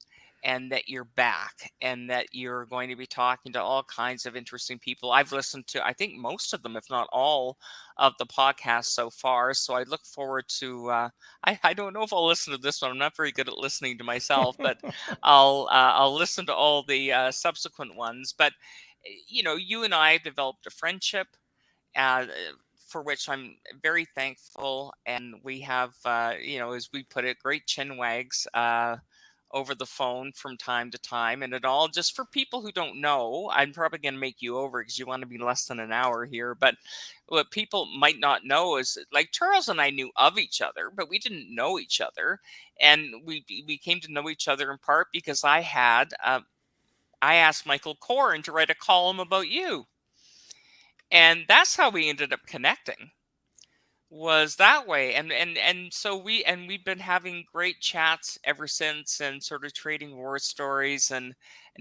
and that you're back and that you're going to be talking to all kinds of interesting people. I've listened to, I think, most of them, if not all of the podcasts so far. So I look forward to, I don't know if I'll listen to this one. I'm not very good at listening to myself, but I'll listen to all the subsequent ones. But, you know, you and I have developed a friendship for which I'm very thankful. And we have, you know, as we put it, great chin wags over the phone from time to time. And it all, just for people who don't know, I'm probably going to make you over because you want to be less than an hour here. But what people might not know is, like, Charles and I knew of each other, but we didn't know each other. And we came to know each other in part because I asked Michael Corrin to write a column about you. And that's how we ended up connecting, was that way. And so we've been having great chats ever since, and sort of trading war stories, and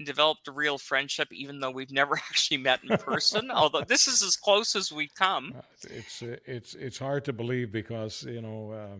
developed a real friendship, even though we've never actually met in person. Although this is as close as we've come. It's hard to believe because, you know,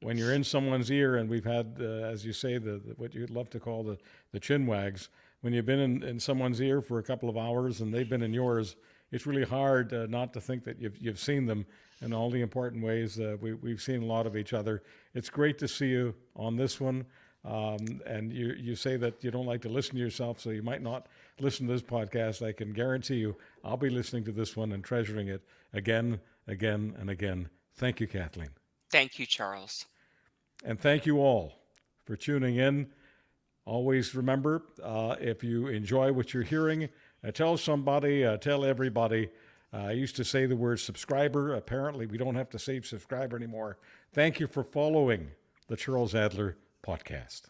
when you're in someone's ear, and we've had, as you say, the what you'd love to call the chin wags, when you've been in someone's ear for a couple of hours and they've been in yours, it's really hard not to think that you've seen them in all the important ways. We've seen a lot of each other. It's great to see you on this one. And you say that you don't like to listen to yourself, so you might not listen to this podcast. I can guarantee you I'll be listening to this one and treasuring it again, and again. Thank you, Kathleen. Thank you, Charles. And thank you all for tuning in. Always remember, if you enjoy what you're hearing, tell somebody, tell everybody. I used to say the word subscriber. Apparently, we don't have to say subscriber anymore. Thank you for following the Charles Adler Podcast.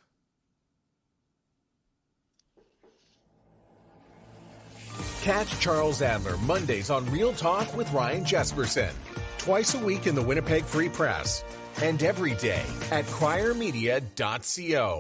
Catch Charles Adler Mondays on Real Talk with Ryan Jesperson. Twice a week in the Winnipeg Free Press. And every day at criermedia.co.